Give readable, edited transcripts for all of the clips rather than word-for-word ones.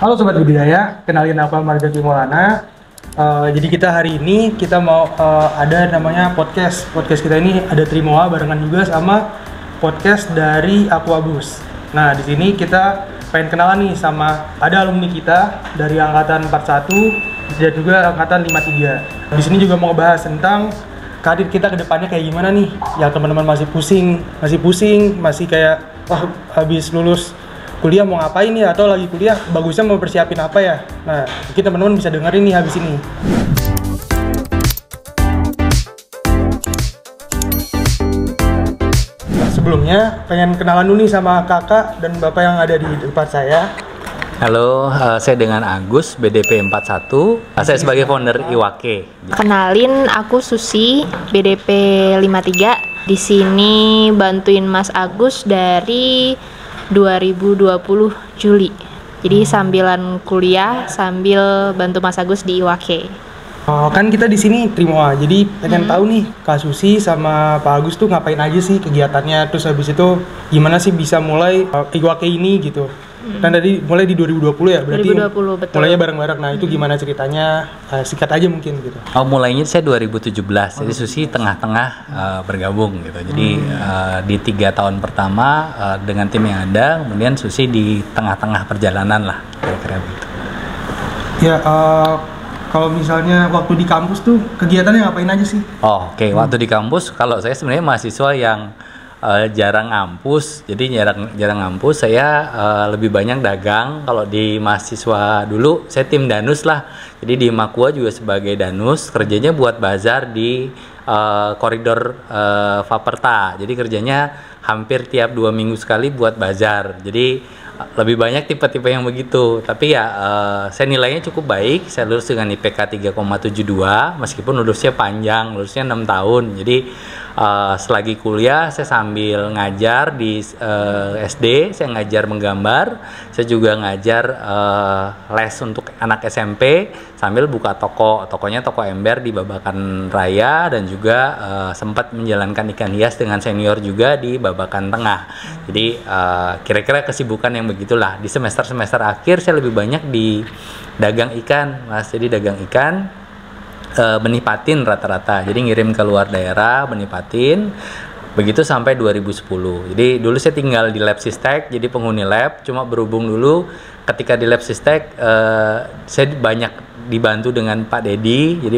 Halo Sobat Budidaya, kenalin aku Margati Maulana. Jadi kita hari ini kita mau ada namanya podcast. Podcast kita ini ada Trimoa barengan juga sama podcast dari Aquabus. Nah di sini kita pengen kenalan nih sama ada alumni kita dari angkatan 41 dan juga angkatan 53. Di sini juga mau bahas tentang karir kita ke depannya kayak gimana nih. Yang teman-teman masih pusing, masih kayak wah habis lulus kuliah mau ngapain ya, atau lagi kuliah bagusnya mau persiapin apa ya. Nah mungkin teman-teman bisa dengerin nih habis ini. Nah, sebelumnya pengen kenalan dulu nih sama kakak dan bapak yang ada di depan saya. Halo, saya dengan Agus, BDP 41. Saya sebagai founder Iwake. Kenalin, aku Susi, BDP 53. Di sini bantuin Mas Agus dari 2020 Juli. Jadi sambilan kuliah sambil bantu Mas Agus di Iwake. Kan kita di sini Trimoa, jadi pengen tahu nih Kak Susi sama Pak Agus tuh ngapain aja sih kegiatannya, terus habis itu gimana sih bisa mulai Iwake ini gitu. Kan tadi mulai di 2020 ya, berarti 2020, betul. mulainya bareng-bareng. Nah itu gimana ceritanya, singkat aja mungkin gitu. Mulainya saya 2017, jadi Susi tengah-tengah bergabung gitu. Jadi di 3 tahun pertama dengan tim yang ada, kemudian Susi di tengah-tengah perjalanan lah, kira-kira gitu. Ya, kalau misalnya waktu di kampus tuh kegiatannya ngapain aja sih? Oke. Waktu di kampus, kalau saya sebenarnya mahasiswa yang jarang ngampus, jadi jarang ngampus. Saya lebih banyak dagang. Kalau di mahasiswa dulu saya tim danus lah, jadi di Makua juga sebagai danus, kerjanya buat bazar di koridor Vaperta. Jadi kerjanya hampir tiap 2 minggu sekali buat bazar. Jadi lebih banyak tipe-tipe yang begitu. Tapi ya saya nilainya cukup baik. Saya lulus dengan IPK 3,72 meskipun lulusnya panjang, lulusnya 6 tahun. Jadi selagi kuliah saya sambil ngajar di SD, saya ngajar menggambar, saya juga ngajar les untuk anak SMP sambil buka tokonya toko ember di Babakan Raya, dan juga sempat menjalankan ikan hias dengan senior juga di Babakan Tengah. Jadi kira-kira kesibukan yang begitulah. Di semester akhir saya lebih banyak di dagang ikan, Mas. Jadi dagang ikan, benih patin rata-rata, jadi ngirim ke luar daerah benih patin, begitu sampai 2010. Jadi dulu saya tinggal di Lab Sistek, jadi penghuni lab. Cuma berhubung dulu ketika di Lab Sistek saya banyak dibantu dengan Pak Dedi. Jadi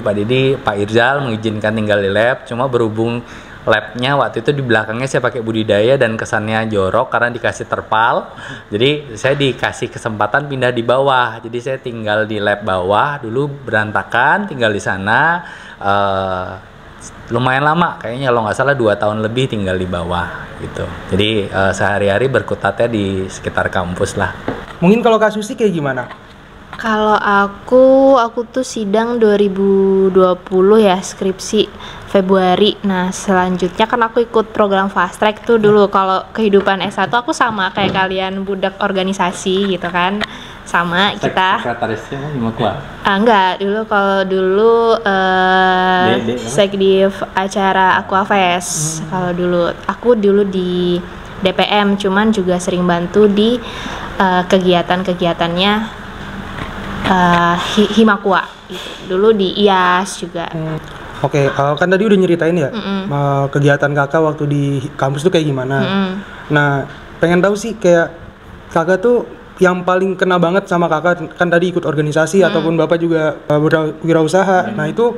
Pak Irzal mengizinkan tinggal di lab, cuma berhubung labnya waktu itu di belakangnya saya pakai budidaya dan kesannya jorok karena dikasih terpal. Jadi saya dikasih kesempatan pindah di bawah. Jadi saya tinggal di lab bawah dulu, berantakan, tinggal di sana lumayan lama, kayaknya kalau nggak salah 2 tahun lebih tinggal di bawah gitu. Jadi sehari-hari berkutatnya di sekitar kampus lah. Mungkin kalau Kak Susi kayak gimana? Kalau aku tuh sidang 2020 ya, skripsi Februari. Nah selanjutnya kan aku ikut program fast track tuh dulu. Kalau kehidupan S1 aku sama kayak kalian, budak organisasi gitu kan. Sama kita. Sekretarisnya di Makua? Enggak, dulu sekdiv acara Aquafest. Kalau dulu aku di DPM, cuman juga sering bantu di kegiatan-kegiatannya Himakua gitu. Dulu di IAS juga. Oke, kan tadi udah nyeritain ya kegiatan kakak waktu di kampus tuh kayak gimana. Nah, pengen tahu sih kayak kakak tuh yang paling kena banget sama kakak, kan tadi ikut organisasi ataupun bapak juga wirausaha. Nah itu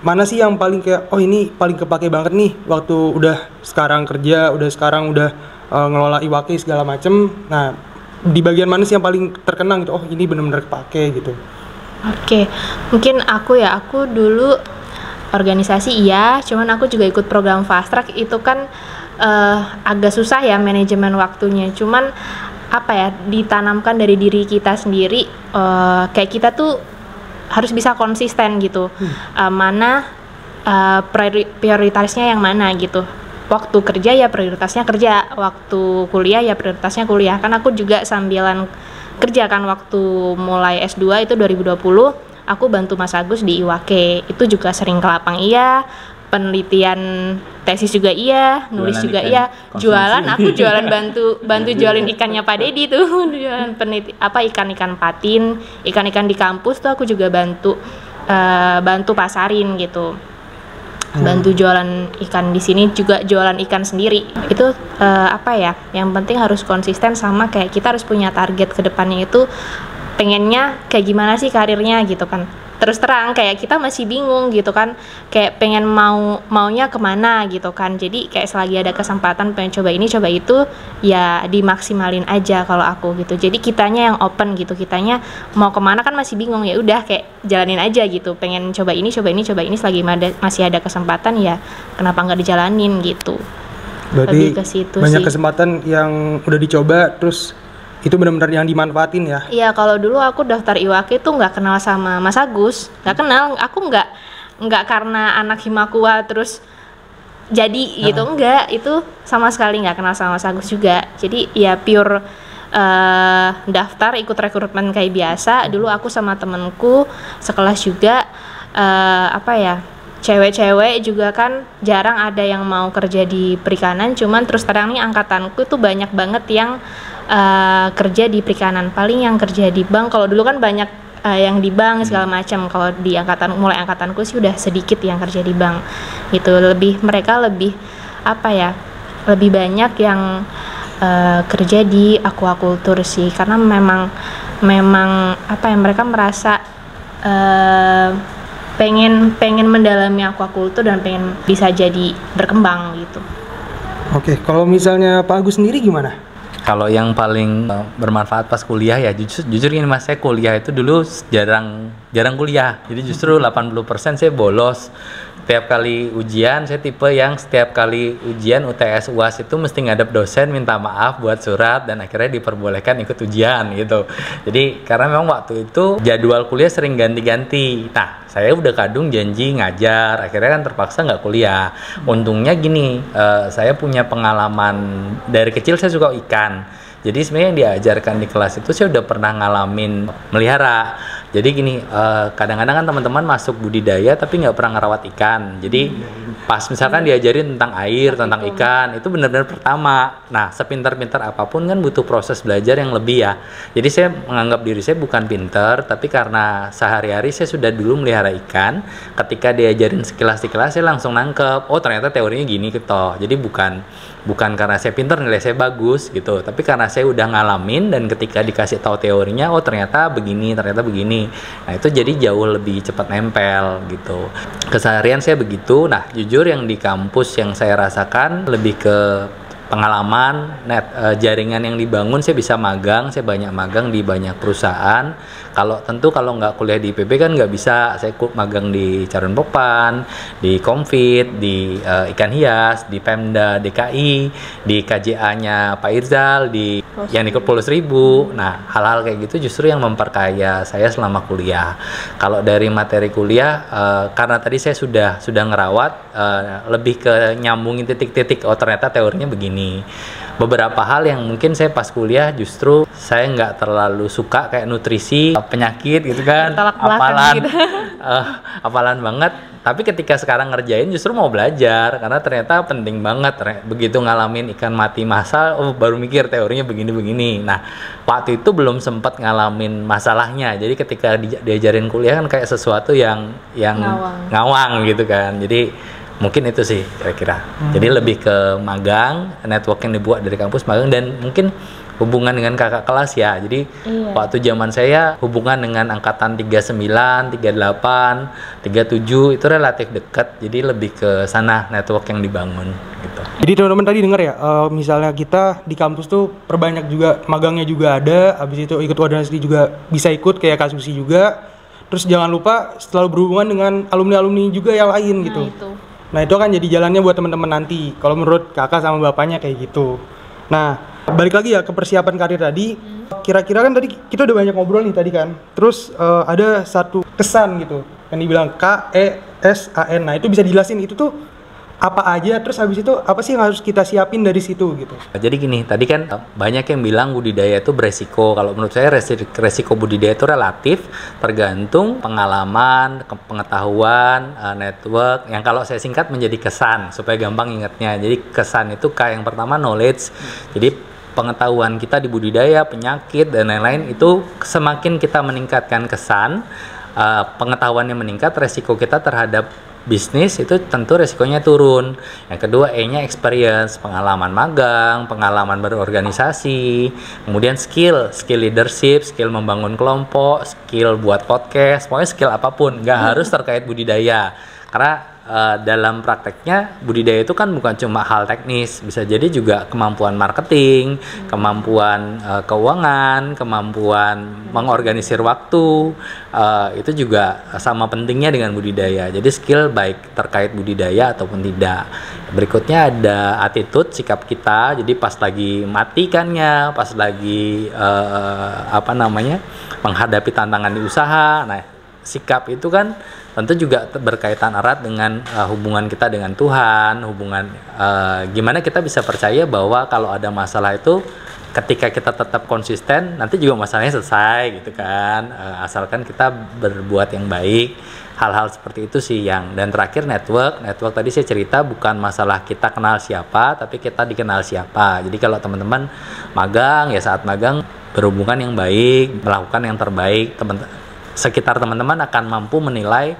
mana sih yang paling kayak oh ini paling kepake banget nih waktu udah sekarang kerja, udah ngelola Iwake segala macem. Nah di bagian mana sih yang paling terkenang gitu, oh ini benar-benar kepake gitu. Oke, mungkin aku dulu organisasi iya, cuman aku juga ikut program fast track. Itu kan agak susah ya manajemen waktunya, cuman apa ya, ditanamkan dari diri kita sendiri, kayak kita tuh harus bisa konsisten gitu. Mana prioritasnya yang mana gitu. Waktu kerja ya prioritasnya kerja, waktu kuliah ya prioritasnya kuliah. Kan aku juga sambilan kerja kan, waktu mulai S2 itu 2020 aku bantu Mas Agus di Iwake. Itu juga sering ke lapang iya, penelitian tesis juga iya, nulis Jualan juga ikan iya, konsumsi. jualan aku jualan bantu jualin ikannya Pak Dedi tuh, jualan ikan-ikan patin, ikan-ikan di kampus tuh aku juga bantu pasarin gitu. Bantu jualan ikan di sini juga jualan ikan sendiri. Itu yang penting harus konsisten sama kayak kita harus punya target ke depannya itu pengennya kayak gimana sih karirnya gitu kan. Terus terang kayak kita masih bingung gitu kan, kayak pengen maunya kemana gitu kan. Jadi kayak selagi ada kesempatan pengen coba ini coba itu ya dimaksimalin aja kalau aku gitu. Jadi kitanya yang open gitu, kitanya mau kemana kan masih bingung, ya udah kayak jalanin aja gitu. Pengen coba ini selagi masih ada kesempatan ya kenapa nggak dijalanin gitu. Berarti Lebih ke situ banyak sih. kesempatan yang udah dicoba terus itu benar-benar yang dimanfaatin ya. Iya, kalau dulu aku daftar IWAKI tuh nggak kenal sama Mas Agus, nggak kenal. Aku nggak karena anak Himakua terus jadi gitu, enggak. Itu sama sekali nggak kenal sama Mas Agus juga. Jadi ya pure daftar ikut rekrutmen kayak biasa. Dulu aku sama temenku sekelas juga cewek-cewek juga kan jarang ada yang mau kerja di perikanan. Cuman terus terang nih angkatanku tuh banyak banget yang kerja di perikanan, paling yang kerja di bank. Kalau dulu kan banyak yang di bank segala macam. Kalau di mulai angkatanku sih udah sedikit yang kerja di bank. Itu mereka lebih banyak yang kerja di aquaculture sih, karena memang mereka merasa pengen mendalami aquaculture dan pengen bisa jadi berkembang gitu. Oke, kalau misalnya Pak Agus sendiri gimana? Kalau yang paling bermanfaat pas kuliah ya jujur ini Mas, saya kuliah itu dulu jarang kuliah. Jadi justru 80% saya bolos. Setiap kali ujian, saya tipe yang setiap kali ujian UTS UAS itu mesti ngadep dosen minta maaf buat surat dan akhirnya diperbolehkan ikut ujian gitu. Jadi karena memang waktu itu jadwal kuliah sering ganti-ganti. Nah, saya udah kadung janji ngajar, akhirnya kan terpaksa nggak kuliah. Untungnya gini, saya punya pengalaman dari kecil, saya suka ikan. Jadi sebenarnya yang diajarkan di kelas itu saya udah pernah ngalamin melihara. Jadi gini, kadang-kadang kan teman-teman masuk budidaya tapi nggak pernah ngerawat ikan. Jadi pas misalkan diajarin tentang air, tentang ikan, itu benar-benar pertama. Nah, sepintar-pintar apapun kan butuh proses belajar yang lebih ya. Jadi saya menganggap diri saya bukan pintar, tapi karena sehari-hari saya sudah dulu melihara ikan. Ketika diajarin sekilas saya langsung nangkep, oh ternyata teorinya gini gitu. Jadi bukan karena saya pintar nilai saya bagus gitu, tapi karena saya udah ngalamin dan ketika dikasih tahu teorinya, oh ternyata begini. Nah itu jadi jauh lebih cepat nempel gitu. Keseharian saya begitu. Nah jujur yang di kampus yang saya rasakan lebih ke pengalaman, jaringan yang dibangun. Saya bisa magang, saya banyak magang di banyak perusahaan. Kalau nggak kuliah di IPB kan nggak bisa. Saya magang di Carun Popan, di Comfit, di Ikan Hias, di Pemda DKI, di KJA-nya Pak Irzal, yang di Kepulauan Seribu. Nah, hal-hal kayak gitu justru yang memperkaya saya selama kuliah. Kalau dari materi kuliah, karena tadi saya sudah ngerawat, lebih ke nyambungin titik-titik. Oh ternyata teorinya begini. Beberapa hal yang mungkin saya pas kuliah justru saya nggak terlalu suka, kayak nutrisi, penyakit gitu kan, apalan banget. Tapi ketika sekarang ngerjain justru mau belajar karena ternyata penting banget. Begitu ngalamin ikan mati massal, oh baru mikir teorinya begini. Nah waktu itu belum sempat ngalamin masalahnya. Jadi ketika diajarin kuliah kan kayak sesuatu yang ngawang gitu kan. Jadi mungkin itu sih kira-kira. Jadi lebih ke magang, network yang dibuat dari kampus, magang, dan mungkin hubungan dengan kakak kelas ya. Jadi waktu zaman saya hubungan dengan angkatan 39, 38, 37 itu relatif dekat. Jadi lebih ke sana network yang dibangun gitu. Jadi teman-teman tadi dengar ya, misalnya kita di kampus tuh perbanyak juga magangnya juga ada, habis itu ikut organisasi juga bisa ikut kayak Kasusi juga. Terus jangan lupa selalu berhubungan dengan alumni-alumni juga yang lain gitu. Nah itu kan jadi jalannya buat teman-teman nanti. Kalau menurut kakak sama bapaknya kayak gitu. Nah balik lagi ya ke persiapan karir tadi. Kira-kira kan tadi kita udah banyak ngobrol nih tadi kan. Terus ada satu kesan gitu yang dibilang KESAN. Nah itu bisa dijelasin itu tuh apa aja, terus habis itu apa sih yang harus kita siapin dari situ gitu. Jadi gini, tadi kan banyak yang bilang budidaya itu beresiko. Kalau menurut saya resiko budidaya itu relatif, tergantung pengalaman, pengetahuan, network. Yang kalau saya singkat menjadi kesan supaya gampang ingatnya. Jadi kesan itu kayak yang pertama knowledge. Jadi pengetahuan kita di budidaya, penyakit dan lain-lain itu semakin kita meningkatkan kesan, pengetahuannya meningkat, resiko kita terhadap bisnis itu tentu resikonya turun. Yang kedua E-nya experience, pengalaman magang, pengalaman berorganisasi, kemudian skill leadership, skill membangun kelompok, skill buat podcast, pokoknya skill apapun, nggak harus terkait budidaya. Karena dalam prakteknya budidaya itu kan bukan cuma hal teknis, bisa jadi juga kemampuan marketing, kemampuan keuangan, kemampuan mengorganisir waktu, itu juga sama pentingnya dengan budidaya. Jadi skill baik terkait budidaya ataupun tidak. Berikutnya ada attitude, sikap kita. Jadi pas lagi matikannya, pas lagi menghadapi tantangan di usaha. Nah, sikap itu kan tentu juga berkaitan erat dengan hubungan kita dengan Tuhan, gimana kita bisa percaya bahwa kalau ada masalah itu ketika kita tetap konsisten nanti juga masalahnya selesai gitu kan, asalkan kita berbuat yang baik. Hal-hal seperti itu sih dan terakhir network tadi saya cerita bukan masalah kita kenal siapa tapi kita dikenal siapa. Jadi kalau teman-teman magang ya saat magang berhubungan yang baik, melakukan yang terbaik, sekitar teman-teman akan mampu menilai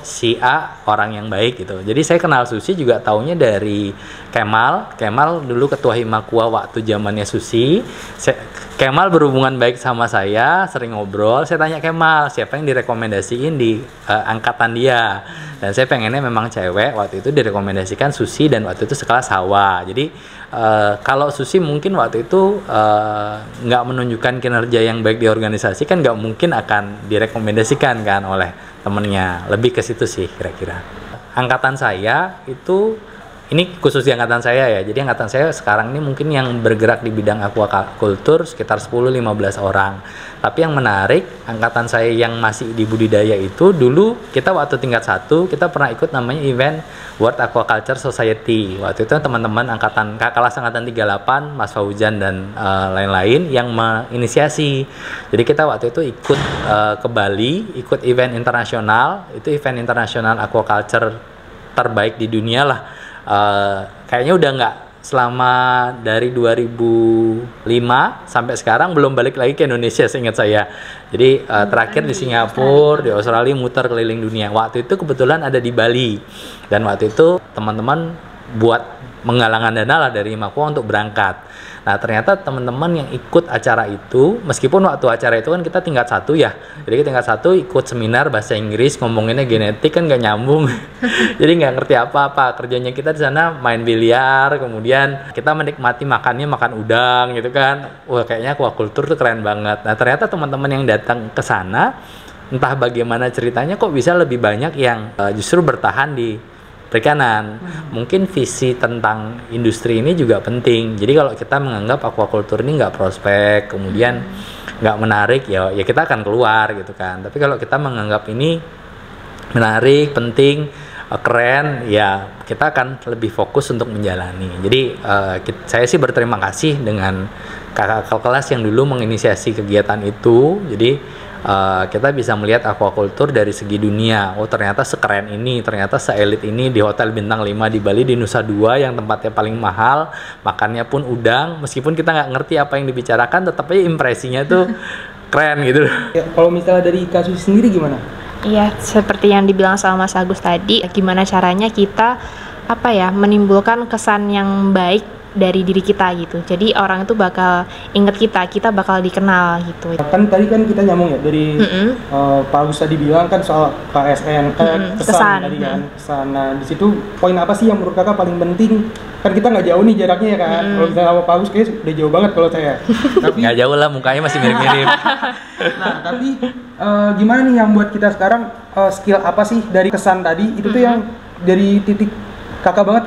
si A orang yang baik gitu. Jadi saya kenal Susi juga taunya dari Kemal dulu ketua Himakua waktu zamannya Susi. Kemal berhubungan baik sama saya, sering ngobrol. Saya tanya Kemal siapa yang direkomendasiin di angkatan dia, dan saya pengennya memang cewek. Waktu itu direkomendasikan Susi dan waktu itu sekelas Hawa. Jadi kalau Susi mungkin waktu itu nggak menunjukkan kinerja yang baik di organisasi, kan nggak mungkin akan direkomendasikan kan oleh temennya. Lebih ke situ sih kira-kira. Angkatan saya itu, ini khusus di angkatan saya ya, jadi angkatan saya sekarang ini mungkin yang bergerak di bidang aquaculture sekitar 10-15 orang. Tapi yang menarik, angkatan saya yang masih di budidaya itu, dulu kita waktu tingkat 1 kita pernah ikut namanya event World Aquaculture Society. Waktu itu teman-teman kelas angkatan 38, Mas Fauzan dan lain-lain yang menginisiasi. Jadi kita waktu itu ikut ke Bali, ikut event internasional, itu event internasional aquaculture terbaik di dunia lah. Kayaknya udah nggak, selama dari 2005 sampai sekarang belum balik lagi ke Indonesia seingat saya. Jadi terakhir di Singapura, di Australia, muter keliling dunia. Waktu itu kebetulan ada di Bali, dan waktu itu teman-teman buat menggalangan dana lah dari Himakua untuk berangkat. Nah ternyata teman-teman yang ikut acara itu, meskipun waktu acara itu kan kita tingkat 1 ya, jadi tingkat 1 ikut seminar bahasa Inggris, ngomonginnya genetik kan nggak nyambung. Jadi nggak ngerti apa-apa. Kerjanya kita di sana main biliar, kemudian kita menikmati makan udang gitu kan. Wah kayaknya aquaculture tuh keren banget. Nah ternyata teman-teman yang datang ke sana, entah bagaimana ceritanya kok bisa lebih banyak yang justru bertahan di perikanan. Mungkin visi tentang industri ini juga penting. Jadi kalau kita menganggap aquaculture ini nggak prospek, kemudian nggak menarik, ya kita akan keluar gitu kan. Tapi kalau kita menganggap ini menarik, penting, keren, ya kita akan lebih fokus untuk menjalani. Jadi saya sih berterima kasih dengan kakak kelas yang dulu menginisiasi kegiatan itu. Jadi kita bisa melihat aquaculture dari segi dunia. Oh ternyata sekeren ini, ternyata seelit ini di hotel bintang 5 di Bali, di Nusa Dua yang tempatnya paling mahal, makannya pun udang. Meskipun kita nggak ngerti apa yang dibicarakan, tetap aja impresinya tuh keren gitu. Ya, kalau misalnya dari kasus sendiri gimana? Iya, seperti yang dibilang sama Mas Agus tadi, gimana caranya kita menimbulkan kesan yang baik dari diri kita gitu. Jadi orang itu bakal inget kita bakal dikenal gitu. Kan tadi kan kita nyambung ya dari Pak Agus tadi bilang kan soal KSN, kesan tadi kan. Kesan. Nah di situ poin apa sih yang menurut kakak paling penting? Kan kita nggak jauh nih jaraknya ya kan. Kalau misalnya sama Pak Agus kayaknya udah jauh banget kalau saya. Tapi nggak jauh lah, mukanya masih mirip-mirip. Nah tapi gimana nih yang buat kita sekarang skill apa sih dari kesan tadi itu tuh yang dari titik kakak banget,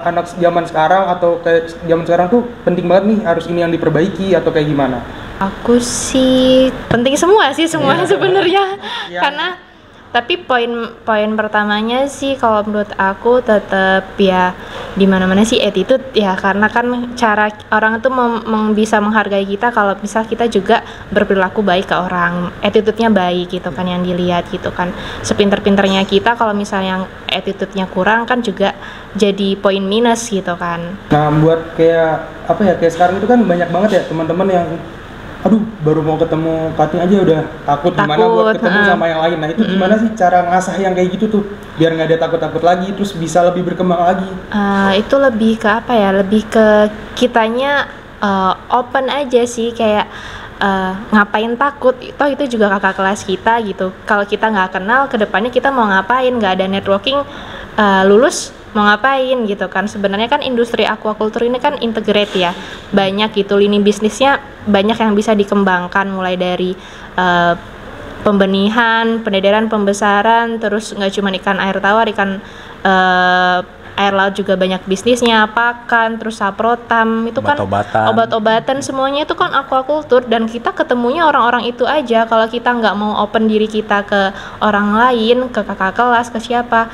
anak zaman sekarang atau kayak zaman sekarang tuh penting banget nih, harus ini yang diperbaiki atau kayak gimana? Aku sih penting semua sih sebenarnya. Karena Tapi poin pertamanya sih kalau menurut aku tetap ya di mana-mana sih attitude ya, karena kan cara orang itu bisa menghargai kita kalau bisa kita juga berperilaku baik ke orang, attitude-nya baik gitu kan yang dilihat gitu kan. Sepinter-pinternya kita kalau misalnya yang attitude-nya kurang kan juga jadi poin minus gitu kan. Nah, buat kayak apa ya, kayak sekarang itu kan banyak banget ya teman-teman yang aduh baru mau ketemu cutting aja udah takut gimana buat ketemu sama yang lain. Nah itu gimana sih cara ngasah yang kayak gitu tuh biar nggak ada takut-takut lagi, terus bisa lebih berkembang lagi? Itu lebih ke apa ya, lebih ke kitanya open aja sih, kayak ngapain takut, toh itu juga kakak kelas kita gitu. Kalau kita nggak kenal kedepannya kita mau ngapain, nggak ada networking, lulus mau ngapain gitu kan. Sebenarnya kan industri aquaculture ini kan integrate ya, banyak gitu lini bisnisnya, banyak yang bisa dikembangkan mulai dari pembenihan, pendedaran, pembesaran, terus nggak cuma ikan air tawar, ikan air laut juga banyak bisnisnya, pakan, terus saprotam, itu kan obat-obatan, semuanya itu kan aquaculture, dan kita ketemunya orang-orang itu aja. Kalau kita nggak mau open diri kita ke orang lain, ke kakak kelas, ke siapa,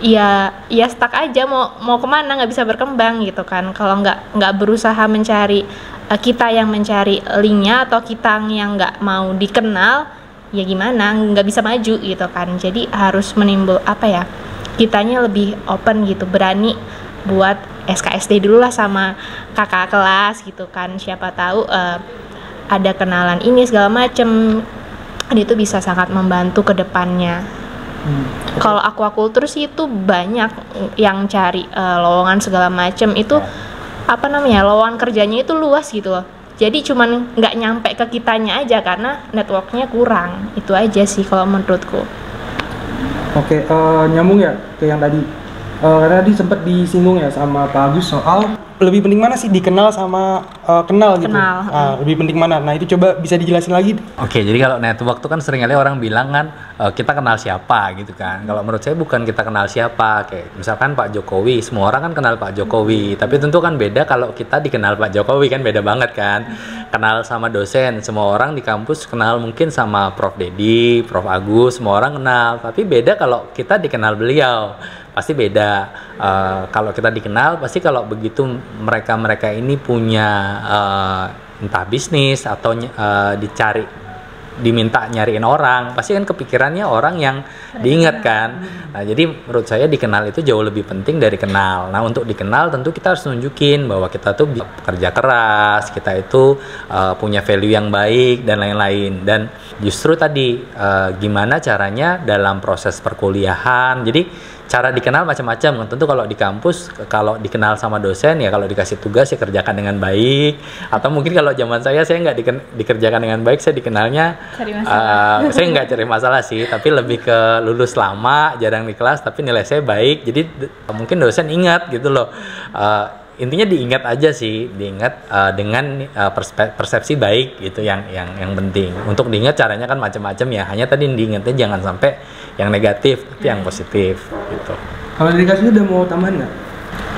ya stuck aja, mau kemana, nggak bisa berkembang gitu kan. Kalau nggak berusaha mencari, kita yang mencari linknya, atau kita yang nggak mau dikenal, ya gimana, nggak bisa maju gitu kan. Jadi harus menimbul apa ya, kitanya lebih open gitu, berani buat SKSD dulu lah sama kakak kelas gitu kan. Siapa tahu ada kenalan ini segala macem, itu bisa sangat membantu ke depannya. Kalau aquaculture sih itu banyak yang cari lowongan segala macem, itu apa namanya, lowongan kerjanya itu luas gitu loh. Jadi cuman nggak nyampe ke kitanya aja karena networknya kurang. Itu aja sih kalau menurutku. Oke, nyambung ya ke yang tadi. Karena tadi sempat disinggung ya sama Pak Agus soal lebih penting mana sih dikenal sama kenal gitu. Lebih penting mana? Nah itu coba bisa dijelasin lagi. Oke, jadi kalau network tuh kan seringkali orang bilang kan kita kenal siapa gitu kan. Kalau menurut saya bukan kita kenal siapa. Kayak misalkan Pak Jokowi, semua orang kan kenal Pak Jokowi. Tapi tentu kan beda kalau kita dikenal Pak Jokowi, kan beda banget kan. Kenal sama dosen, semua orang di kampus kenal mungkin sama Prof Dedi, Prof Agus, semua orang kenal. Tapi beda kalau kita dikenal beliau. Pasti beda. Kalau kita dikenal, pasti kalau begitu mereka ini punya entah bisnis atau diminta nyariin orang, pasti kan kepikirannya orang yang diingat kan. Nah jadi menurut saya dikenal itu jauh lebih penting dari kenal. Nah untuk dikenal tentu kita harus nunjukin bahwa kita tuh kerja keras, kita itu punya value yang baik dan lain-lain. Dan justru tadi gimana caranya dalam proses perkuliahan. Jadi cara dikenal macam-macam. Tentu kalau di kampus, kalau dikenal sama dosen ya kalau dikasih tugas ya kerjakan dengan baik. Atau mungkin kalau zaman saya nggak dikerjakan dengan baik, saya dikenalnya saya nggak cari masalah sih, tapi lebih ke lulus lama, jarang di kelas, tapi nilai saya baik. Jadi mungkin dosen ingat gitu loh. Intinya diingat aja sih, diingat dengan persepsi baik gitu yang penting. Untuk diingat caranya kan macam-macam ya. Hanya tadi diingatnya jangan sampai yang negatif, tapi yang positif gitu. Kalau dikasih udah mau tambahan nggak?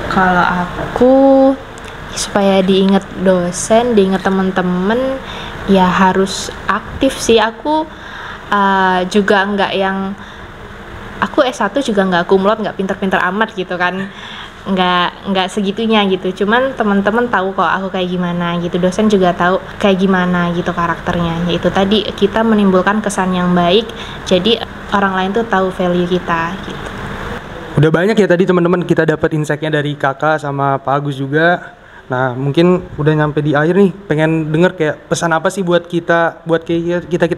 Kalau aku supaya diingat dosen, diingat teman-teman, ya harus aktif sih. Aku juga nggak yang, aku S1 juga nggak kumlot, nggak pinter-pinter amat gitu kan. Nggak segitunya gitu, cuman teman-teman tahu kok aku kayak gimana gitu, dosen juga tahu kayak gimana gitu karakternya. Yaitu tadi kita menimbulkan kesan yang baik, jadi orang lain tuh tahu value kita gitu. Udah banyak ya tadi teman-teman kita dapat insight-nya dari kakak sama Pak Agus juga. Nah mungkin udah nyampe di akhir nih, pengen denger kayak pesan apa sih buat kita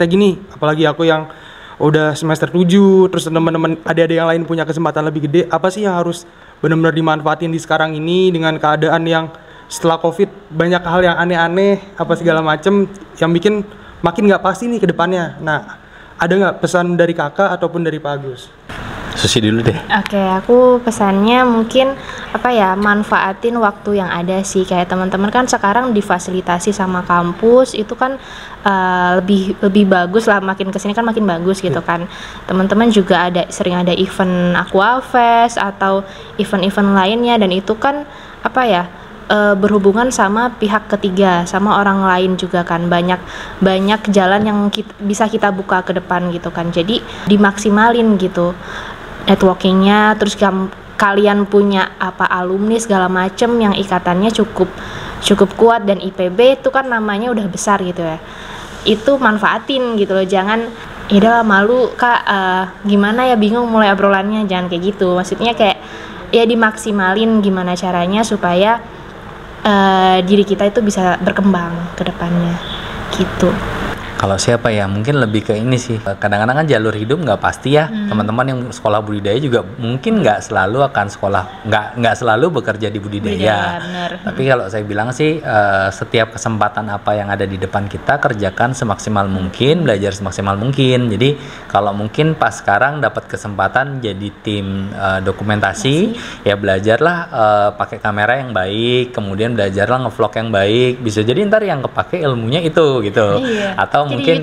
gini, apalagi aku yang udah semester 7, terus teman-teman ada yang lain punya kesempatan lebih gede. Apa sih yang harus benar-benar dimanfaatin di sekarang ini dengan keadaan yang setelah COVID banyak hal yang aneh-aneh apa segala macem yang bikin makin nggak pasti nih ke depannya. Nah ada nggak pesan dari kakak ataupun dari Pak Agus? Susi dulu deh. Oke, aku pesannya mungkin apa ya, manfaatin waktu yang ada sih. Kayak teman-teman kan sekarang difasilitasi sama kampus, itu kan lebih bagus lah, makin kesini kan makin bagus gitu kan. Teman-teman juga sering ada event Aquafest atau event-event lainnya, dan itu kan apa ya, berhubungan sama pihak ketiga, sama orang lain juga kan, banyak jalan yang bisa kita buka ke depan gitu kan. Jadi dimaksimalin gitu networkingnya, terus kalian punya alumni segala macem yang ikatannya cukup kuat, dan IPB itu kan namanya udah besar gitu ya, itu manfaatin gitu loh. Jangan ya malu kak, gimana ya, bingung mulai obrolannya, jangan kayak gitu. Maksudnya kayak ya dimaksimalin gimana caranya supaya diri kita itu bisa berkembang ke depannya gitu. Kalau siapa ya, mungkin lebih ke ini sih, kadang-kadang kan jalur hidup nggak pasti ya. Teman-teman yang sekolah budidaya juga mungkin nggak selalu akan nggak selalu bekerja di budidaya. Bener. Tapi kalau saya bilang sih, setiap kesempatan apa yang ada di depan kita, kerjakan semaksimal mungkin, belajar semaksimal mungkin. Jadi kalau mungkin pas sekarang dapat kesempatan jadi tim dokumentasi, ya belajarlah pakai kamera yang baik, kemudian belajarlah ngevlog yang baik. Bisa jadi ntar yang kepake ilmunya itu gitu. Iya. Atau jadi mungkin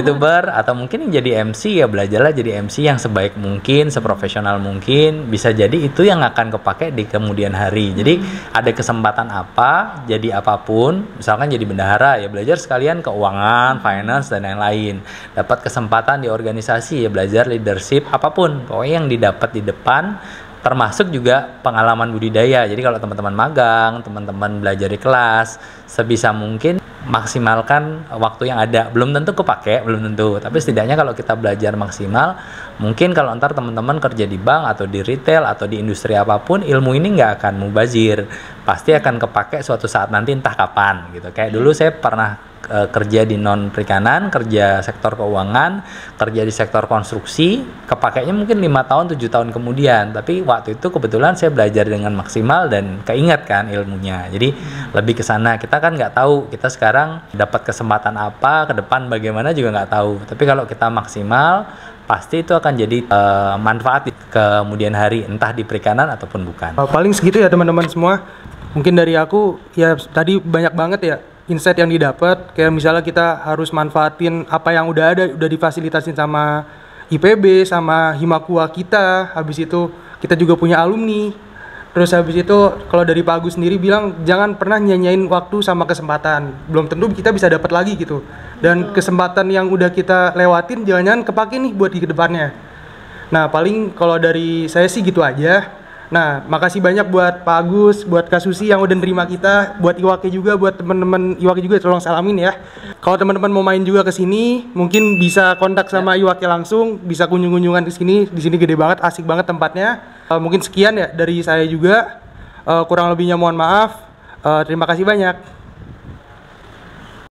YouTuber atau mungkin yang jadi MC, ya belajarlah jadi MC yang sebaik mungkin, seprofesional mungkin. Bisa jadi itu yang akan kepake di kemudian hari. Jadi ada kesempatan apa, jadi apapun, misalkan jadi bendahara, ya belajar sekalian keuangan, finance, dan lain-lain. Dapat kesempatan di organisasi, ya belajar leadership, apapun pokoknya yang didapat di depan, termasuk juga pengalaman budidaya. Jadi kalau teman-teman magang, teman-teman belajar di kelas, sebisa mungkin maksimalkan waktu yang ada. Belum tentu kepake, belum tentu, tapi setidaknya kalau kita belajar maksimal, mungkin kalau ntar teman-teman kerja di bank atau di retail atau di industri apapun, ilmu ini nggak akan mubazir, pasti akan kepake suatu saat nanti, entah kapan gitu. Kayak dulu saya pernah kerja di non perikanan, kerja sektor keuangan, kerja di sektor konstruksi, kepakainya mungkin 5 tahun 7 tahun kemudian, tapi waktu itu kebetulan saya belajar dengan maksimal dan keinget kan ilmunya. Jadi lebih ke sana. Kita kan nggak tahu kita sekarang dapat kesempatan apa ke depan, bagaimana juga nggak tahu, tapi kalau kita maksimal pasti itu akan jadi manfaat di kemudian hari, entah di perikanan ataupun bukan. Paling segitu ya teman-teman semua. Mungkin dari aku ya, tadi banyak banget ya insight yang didapat. Kayak misalnya kita harus manfaatin apa yang udah ada, udah difasilitasin sama IPB, sama Himakua kita. Habis itu kita juga punya alumni. Terus habis itu kalau dari Pak Agus sendiri bilang jangan pernah nyanyain waktu sama kesempatan. Belum tentu kita bisa dapat lagi gitu. Dan kesempatan yang udah kita lewatin jangan-jangan kepake nih buat di kedepannya. Nah paling kalau dari saya sih gitu aja. Nah, makasih banyak buat Pak Agus, buat Kak Susi yang udah nerima kita, buat Iwake juga, buat teman-teman Iwake juga, tolong salamin ya. Kalau teman-teman mau main juga ke sini, mungkin bisa kontak sama Iwake langsung, bisa kunjung-kunjungan ke sini. Di sini gede banget, asik banget tempatnya. Mungkin sekian ya dari saya juga. Kurang lebihnya mohon maaf. Terima kasih banyak.